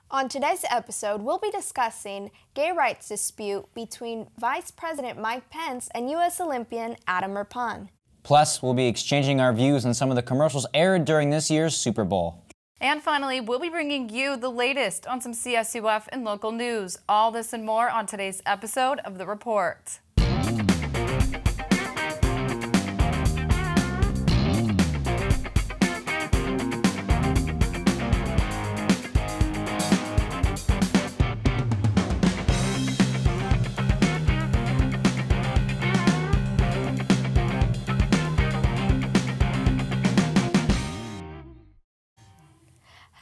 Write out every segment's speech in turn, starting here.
On today's episode, we'll be discussing gay rights dispute between Vice President Mike Pence and U.S. Olympian Adam Rippon. Plus, we'll be exchanging our views on some of the commercials aired during this year's Super Bowl. And finally, we'll be bringing you the latest on some CSUF and local news. All this and more on today's episode of The Report.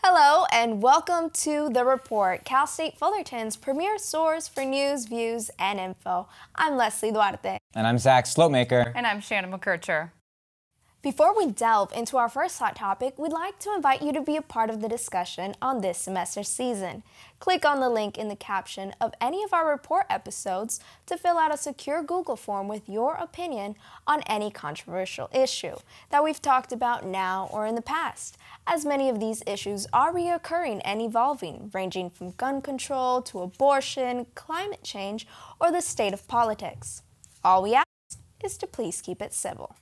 Hello and welcome to The Report, Cal State Fullerton's premier source for news, views, and info. I'm Leslie Duarte. And I'm Zach Slopemaker. And I'm Shannon McKercher. Before we delve into our first hot topic, we'd like to invite you to be a part of the discussion on this semester's season. Click on the link in the caption of any of our report episodes to fill out a secure Google form with your opinion on any controversial issue that we've talked about now or in the past, as many of these issues are reoccurring and evolving, ranging from gun control to abortion, climate change, or the state of politics. All we ask is to please keep it civil.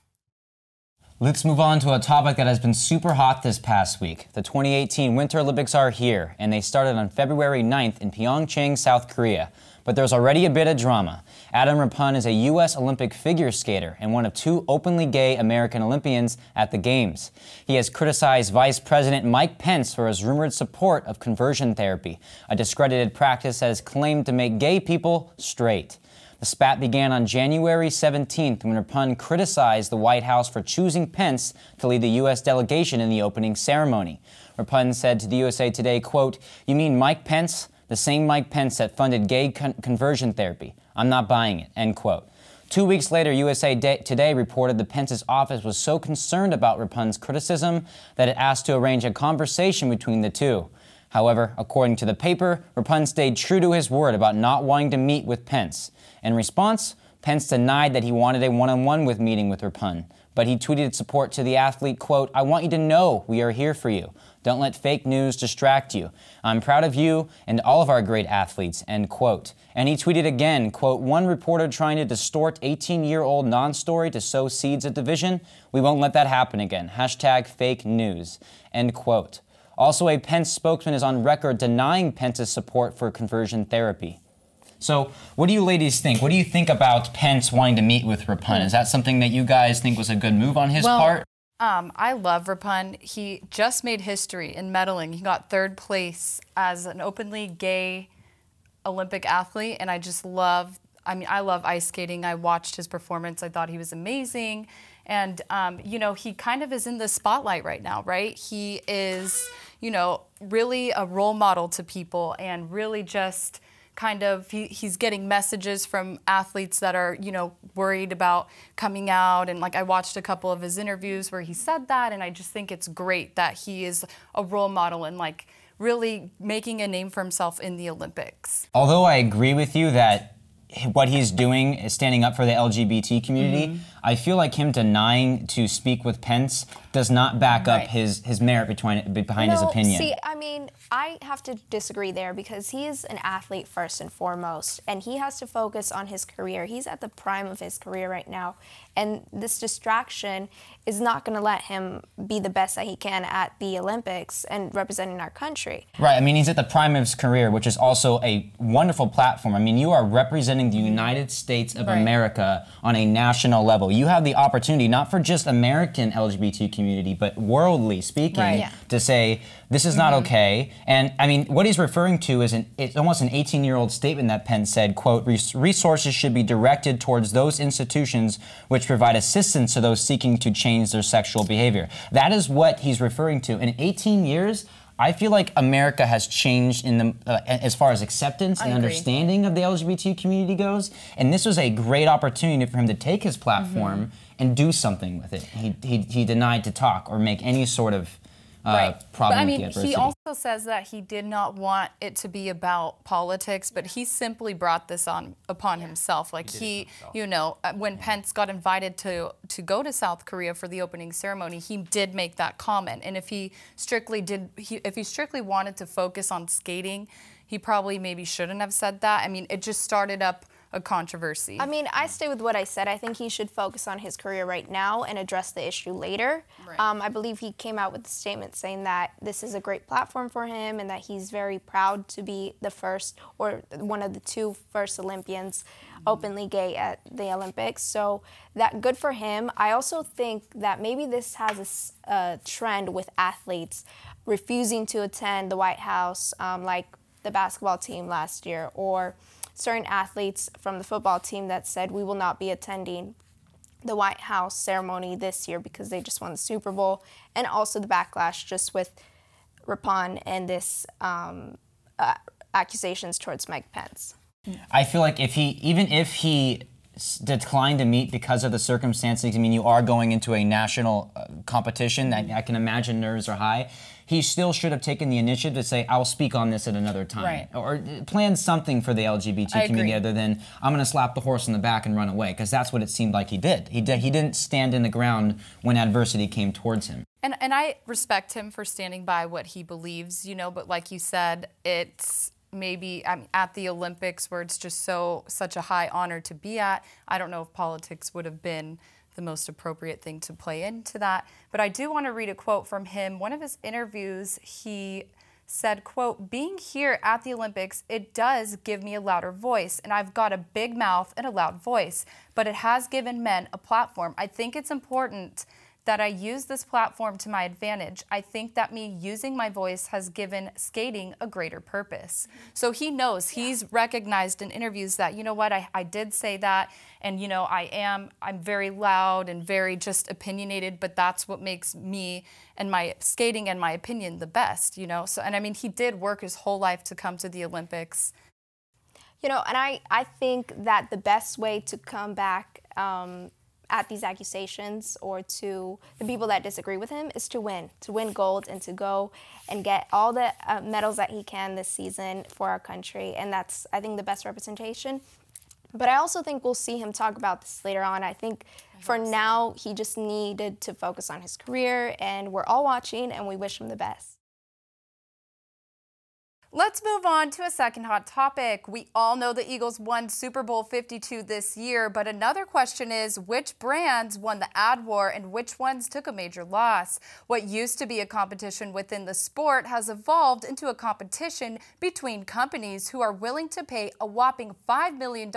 Let's move on to a topic that has been super hot this past week. The 2018 Winter Olympics are here, and they started on February 9th in Pyeongchang, South Korea. But there's already a bit of drama. Adam Rippon is a U.S. Olympic figure skater and one of two openly gay American Olympians at the Games. He has criticized Vice President Mike Pence for his rumored support of conversion therapy, a discredited practice that is claimed to make gay people straight. The spat began on January 17th when Rippon criticized the White House for choosing Pence to lead the U.S. delegation in the opening ceremony. Rippon said to the USA Today, quote, "You mean Mike Pence? The same Mike Pence that funded gay conversion therapy. I'm not buying it," end quote. 2 weeks later, USA Today reported that Pence's office was so concerned about Rippon's criticism that it asked to arrange a conversation between the two. However, according to the paper, Rippon stayed true to his word about not wanting to meet with Pence. In response, Pence denied that he wanted a one-on-one meeting with Rippon, but he tweeted support to the athlete, quote, "I want you to know we are here for you. Don't let fake news distract you. I'm proud of you and all of our great athletes," end quote. And he tweeted again, quote, "One reporter trying to distort 18-year-old non-story to sow seeds of division? We won't let that happen again. Hashtag fake news," end quote. Also, a Pence spokesman is on record denying Pence's support for conversion therapy. So, what do you ladies think? What do you think about Pence wanting to meet with Rippon? Is that something that you guys think was a good move on his part? I love Rippon. He just made history in medaling. He got third place as an openly gay Olympic athlete, and I love ice skating. I watched his performance. I thought he was amazing. And, you know, he kind of is in the spotlight right now, right? He is, you know, really a role model to people and really just kind of, he's getting messages from athletes that are, you know, worried about coming out. And like I watched a couple of his interviews where he said that, and I just think it's great that he is a role model and like really making a name for himself in the Olympics. Although I agree with you that what he's doing is standing up for the LGBT community, I feel like him denying to speak with Pence does not back up his merit behind his opinion. See, I mean, I have to disagree there because he is an athlete first and foremost, and he has to focus on his career. He's at the prime of his career right now, and this distraction is not going to let him be the best that he can at the Olympics and representing our country. Right, I mean, he's at the prime of his career, which is also a wonderful platform. I mean, you are representing the United States of America on a national level. You have the opportunity, not for just American LGBT community, but worldly speaking, to say, this is not okay. And I mean, what he's referring to is it's almost an 18-year-old statement that Pence said, quote, "Resources should be directed towards those institutions which provide assistance to those seeking to change their sexual behavior." That is what he's referring to. In 18 years, I feel like America has changed in the as far as acceptance and understanding of the LGBT community goes, and this was a great opportunity for him to take his platform and do something with it. He denied to talk or make any sort of Right. problem But I with mean, the adversity. he also says that he did not want it to be about politics, but he simply brought this upon himself. Like you know, when Pence got invited to go to South Korea for the opening ceremony, he did make that comment. And if he strictly wanted to focus on skating, he probably maybe shouldn't have said that. I mean, it just started up a controversy. I mean, I stay with what I said. I think he should focus on his career right now and address the issue later. Right. I believe he came out with a statement saying that this is a great platform for him and that he's very proud to be the first or one of the two first Olympians openly gay at the Olympics. So that good for him. I also think that maybe this has a trend with athletes refusing to attend the White House, like the basketball team last year, or certain athletes from the football team that said we will not be attending the White House ceremony this year because they just won the Super Bowl, and also the backlash just with Rippon and this accusations towards Mike Pence. I feel like even if he declined to meet because of the circumstances, I mean, you are going into a national competition. I can imagine nerves are high. He still should have taken the initiative to say, I'll speak on this at another time. Right. Or plan something for the LGBT community other than, I'm going to slap the horse in the back and run away, because that's what it seemed like he did. He didn't stand in the ground when adversity came towards him. And I respect him for standing by what he believes, you know, but like you said, it's maybe at the Olympics where it's just such a high honor to be at. I don't know if politics would have been the most appropriate thing to play into that. But I do want to read a quote from him. One of his interviews, he said, quote, "Being here at the Olympics, it does give me a louder voice, and I've got a big mouth and a loud voice, but it has given men a platform. I think it's important that I use this platform to my advantage. I think that me using my voice has given skating a greater purpose." So he knows, he's recognized in interviews that, you know what, I did say that, and you know, I'm very loud and very just opinionated, but that's what makes me and my skating and my opinion the best, you know? So, and I mean, he did work his whole life to come to the Olympics. You know, and I think that the best way to come back at these accusations or to the people that disagree with him is to win gold and to go and get all the medals that he can this season for our country. And that's, I think, the best representation. But I also think we'll see him talk about this later on. I think for now, he just needed to focus on his career, and we're all watching, and we wish him the best. Let's move on to a second hot topic. We all know the Eagles won Super Bowl 52 this year, but another question is which brands won the ad war and which ones took a major loss? What used to be a competition within the sport has evolved into a competition between companies who are willing to pay a whopping $5 million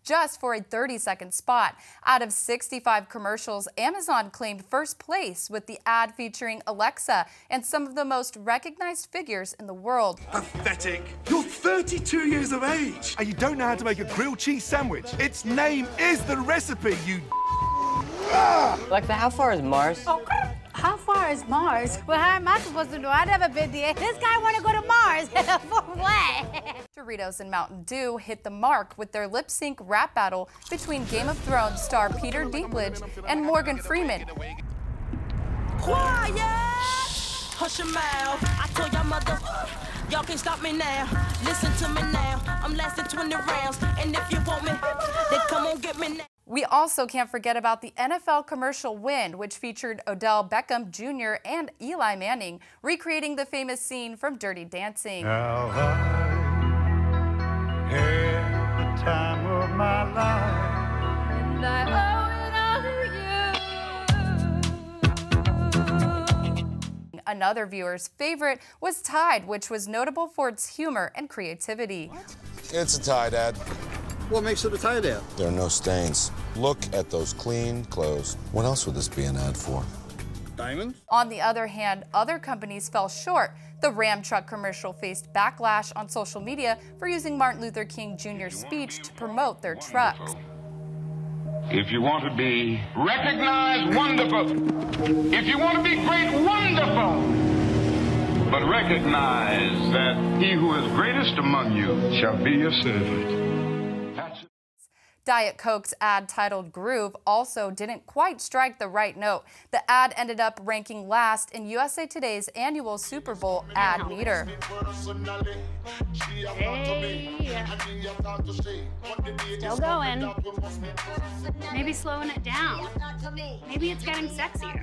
just for a 30-second spot. Out of 65 commercials, Amazon claimed first place with the ad featuring Alexa and some of the most recognized figures in the world. Pathetic. You're 32 years of age and you don't know how to make a grilled cheese sandwich. Its name is the recipe, you Alexa, how far is Mars? Oh, how far is Mars? Well, how am I supposed to know? I've never been there. This guy want to go to Mars. For what? Doritos and Mountain Dew hit the mark with their lip-sync rap battle between Game of Thrones star Peter Dinklage and Morgan Freeman. Quiet! Hush your mouth. I told y'all mother, y'all can't stop me now. Listen to me now. I'm lasting 20 rounds. And if you want me, then come on get me now. We also can't forget about the NFL commercial win, which featured Odell Beckham Jr. and Eli Manning recreating the famous scene from Dirty Dancing. Now I had the time of my life, And I Another viewer's favorite was Tide, which was notable for its humor and creativity. It's a tie, Dad. What makes it a tie, Dad? There are no stains. Look at those clean clothes. What else would this be an ad for? Diamonds? On the other hand, other companies fell short. The Ram truck commercial faced backlash on social media for using Martin Luther King Jr.'s speech to promote their trucks. If you want to be recognized, wonderful. If you want to be great, wonderful. But recognize that he who is greatest among you shall be your servant. Diet Coke's ad titled Groove also didn't quite strike the right note. The ad ended up ranking last in USA Today's annual Super Bowl ad meter. Still going. Maybe slowing it down. Maybe it's getting sexier.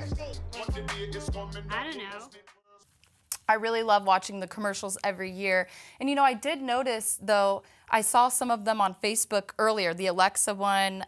I don't know. I really love watching the commercials every year. And you know, I did notice though, I saw some of them on Facebook earlier, the Alexa one.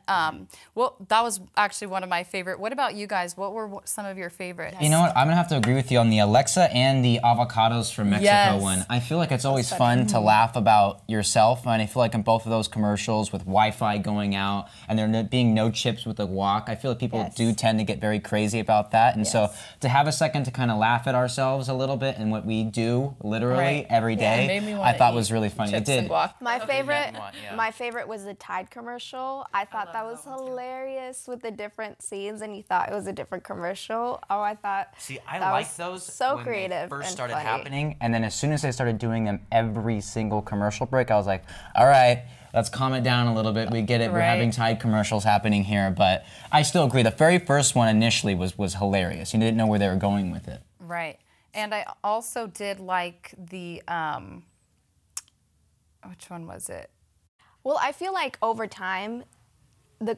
Well, that was actually one of my favorite. What about you guys? What were some of your favorites? You know what? I'm gonna have to agree with you on the Alexa and the avocados from Mexico one. I feel like it's always fun to laugh about yourself, and I feel like in both of those commercials with Wi-Fi going out and there being no chips with the wok, I feel like people do tend to get very crazy about that. And so to have a second to kind of laugh at ourselves a little bit and what we do literally every day, I thought was really funny. It did. My favorite was the Tide commercial. I thought that was hilarious with the different scenes, and you thought it was a different commercial. Oh, I thought. See, I like those so when creative they first and started funny. happening, and then as soon as they started doing them every single commercial break, I was like, all right, let's calm it down a little bit. We get it. We're having Tide commercials happening here, but I still agree. The very first one initially was hilarious. You didn't know where they were going with it. Right, and I also did like the which one was it? Well, I feel like over time, the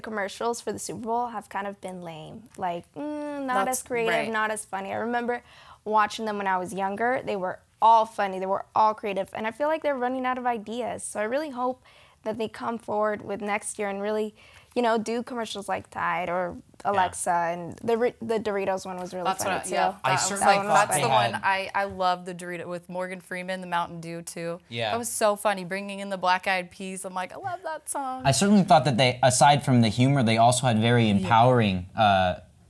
commercials for the Super Bowl have kind of been lame. Like, not as creative, not as funny. I remember watching them when I was younger. They were all funny. They were all creative. And I feel like they're running out of ideas. So I really hope that they come forward with next year and really, you know, do commercials like Tide or Alexa, and the Doritos one was really funny too. I certainly thought that's the one. I love the Dorito with Morgan Freeman, the Mountain Dew too. Yeah, that was so funny. Bringing in the Black Eyed Peas, I'm like, I love that song. I certainly thought that they, aside from the humor, they also had very empowering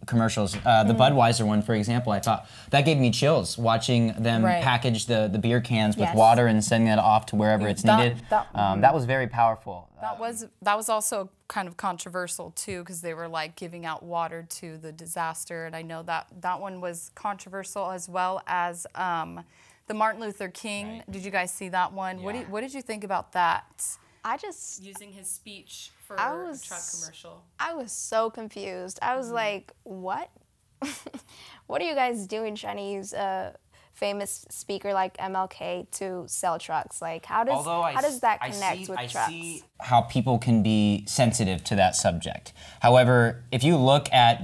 commercials. The Budweiser one, for example, I thought that gave me chills watching them package the beer cans with water and sending it off to wherever it's needed. That was very powerful. That was also kind of controversial too, because they were like giving out water to the disaster, and I know that one was controversial, as well as the Martin Luther King. Did you guys see that one? Yeah. What did you think about that? I just using his speech for a truck commercial. I was so confused. I was like, what? What are you guys doing trying to use a famous speaker like MLK to sell trucks? Like, how does that connect with trucks? I see how people can be sensitive to that subject. However, if you look at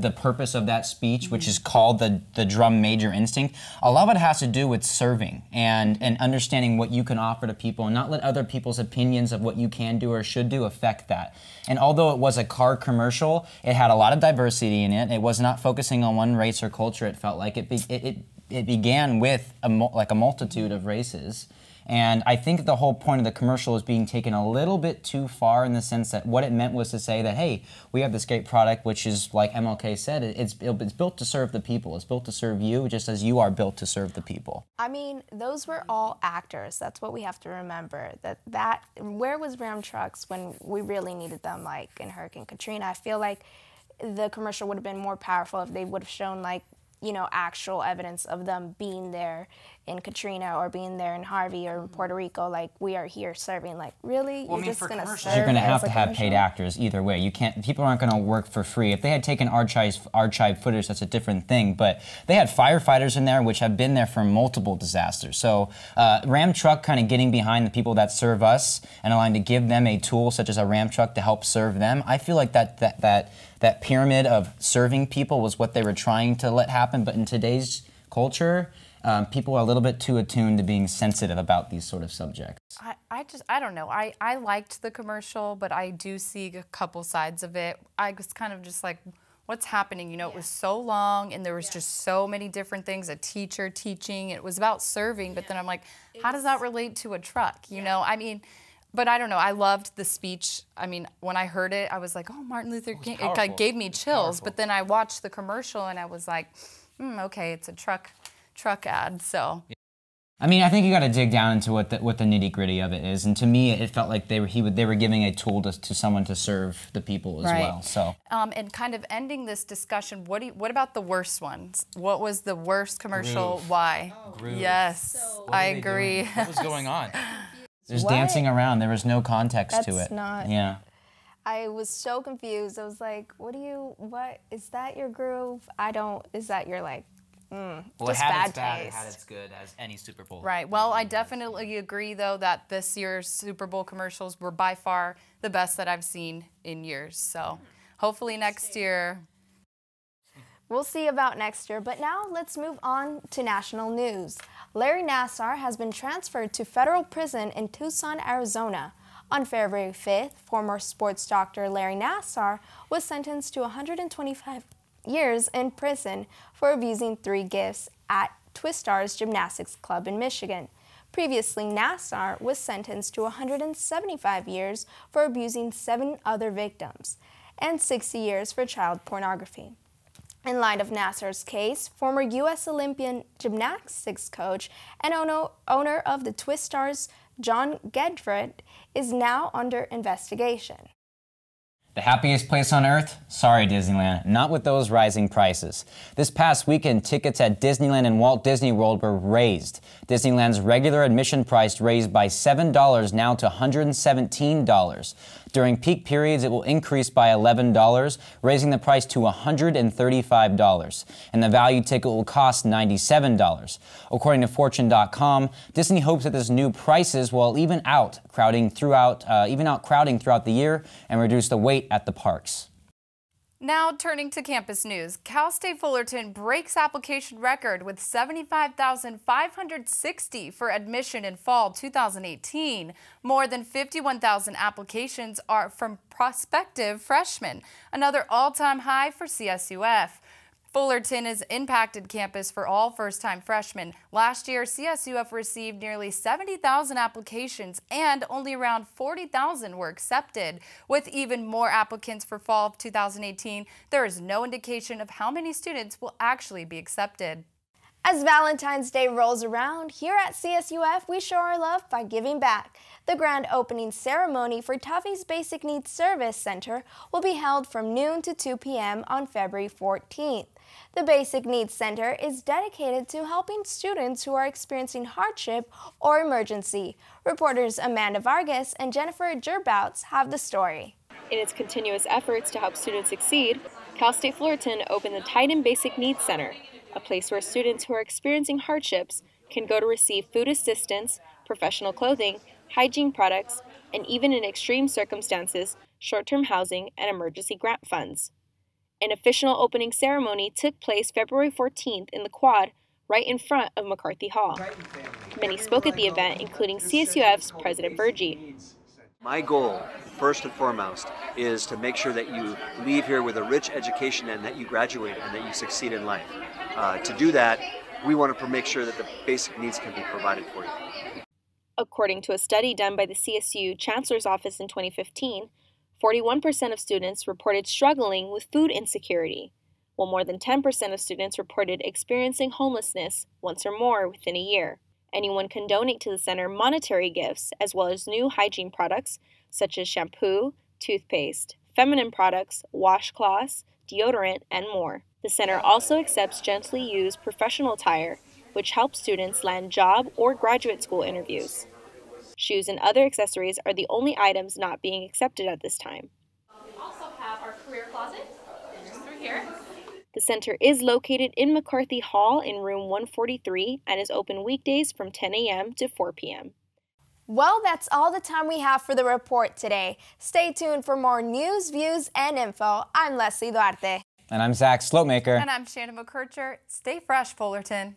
the purpose of that speech, which is called the drum major instinct, a lot of it has to do with serving and understanding what you can offer to people and not let other people's opinions of what you can do or should do affect that. And although it was a car commercial, it had a lot of diversity in it. It was not focusing on one race or culture. It felt like it began with a multitude of races. And I think the whole point of the commercial is being taken a little bit too far, in the sense that what it meant was to say that, hey, we have this great product, which is, like MLK said, it's built to serve the people. It's built to serve you, just as you are built to serve the people. I mean, those were all actors. That's what we have to remember. That where was Ram Trucks when we really needed them, like in Hurricane Katrina? I feel like the commercial would have been more powerful if they would have shown, like, you know, actual evidence of them being there in Katrina or being there in Harvey or in Puerto Rico. Like, we are here serving. Like, really? Well, you're just going to serve? You're going to have to have paid actors either way. You can't. People aren't going to work for free. If they had taken archive footage, that's a different thing. But they had firefighters in there, which have been there for multiple disasters. So Ram Truck kind of getting behind the people that serve us and allowing to give them a tool such as a Ram Truck to help serve them. I feel like that pyramid of serving people was what they were trying to let happen. But in today's culture, people are a little bit too attuned to being sensitive about these sort of subjects. I don't know. I liked the commercial, but I do see a couple sides of it. I was kind of just like, what's happening? You know, it was so long, and there was just so many different things. A teacher teaching. It was about serving, but then I'm like, how does that relate to a truck? You know, I mean. But I don't know, I loved the speech. I mean, when I heard it, I was like, oh, Martin Luther King. It like, gave me chills. But then I watched the commercial and I was like, okay, it's a truck ad, so. I mean, I think you got to dig down into what the nitty-gritty of it is. And to me, it felt like they were giving a tool to someone to serve the people as well. So. And kind of ending this discussion, what about the worst ones? What was the worst commercial? Groove. Why? Groove. Yes, I agree. What was going on? Just dancing around. There was no context to it. That's not. Yeah. I was so confused. I was like, what is that your groove? Is that your like, Well, just it had bad its bad, taste. it had its good, as any Super Bowl. Right. Well, I definitely agree, though, that this year's Super Bowl commercials were by far the best that I've seen in years. So hopefully next year. We'll see about next year, but now let's move on to national news. Larry Nasser has been transferred to federal prison in Tucson, Arizona. On February 5th, former sports doctor Larry Nasser was sentenced to 125 years in prison for abusing 3 gifts at Twistars Gymnastics Club in Michigan. Previously, Nasser was sentenced to 175 years for abusing 7 other victims and 60 years for child pornography. In light of Nasser's case, former U.S. Olympian gymnastics coach and owner of the Twistars, John Gedfred, is now under investigation. The happiest place on earth? Sorry, Disneyland, not with those rising prices. This past weekend, tickets at Disneyland and Walt Disney World were raised. Disneyland's regular admission price raised by $7 now to $117. During peak periods, it will increase by $11, raising the price to $135. And the value ticket will cost $97. According to Fortune.com, Disney hopes that this new prices will even out crowding throughout the year and reduce the wait at the parks. Now turning to campus news, Cal State Fullerton breaks application record with 75,560 for admission in fall 2018. More than 51,000 applications are from prospective freshmen, another all-time high for CSUF. Fullerton is impacted campus for all first-time freshmen. Last year, CSUF received nearly 70,000 applications and only around 40,000 were accepted. With even more applicants for fall of 2018, there is no indication of how many students will actually be accepted. As Valentine's Day rolls around, here at CSUF, we show our love by giving back. The grand opening ceremony for Tuffy's Basic Needs Service Center will be held from noon to 2 p.m. on February 14th. The Basic Needs Center is dedicated to helping students who are experiencing hardship or emergency. Reporters Amanda Vargas and Jennifer Gerbouts have the story. In its continuous efforts to help students succeed, Cal State Fullerton opened the Titan Basic Needs Center, a place where students who are experiencing hardships can go to receive food assistance, professional clothing, hygiene products, and even in extreme circumstances, short-term housing and emergency grant funds. An official opening ceremony took place February 14th in the quad, right in front of McCarthy Hall. Many spoke at the event, including CSUF's President Burgee. My goal, first and foremost, is to make sure that you leave here with a rich education and that you graduate and that you succeed in life. To do that, we want to make sure that the basic needs can be provided for you. According to a study done by the CSU Chancellor's Office in 2015, 41% of students reported struggling with food insecurity, while more than 10% of students reported experiencing homelessness once or more within a year. Anyone can donate to the center monetary gifts as well as new hygiene products such as shampoo, toothpaste, feminine products, washcloths, deodorant, and more. The center also accepts gently used professional attire, which helps students land job or graduate school interviews. Shoes and other accessories are the only items not being accepted at this time. We also have our career closet, just through here. The center is located in McCarthy Hall in room 143 and is open weekdays from 10 a.m. to 4 p.m. Well, that's all the time we have for the report today. Stay tuned for more news, views, and info. I'm Leslie Duarte. And I'm Zach Slopemaker. And I'm Shannon McKercher. Stay fresh, Fullerton.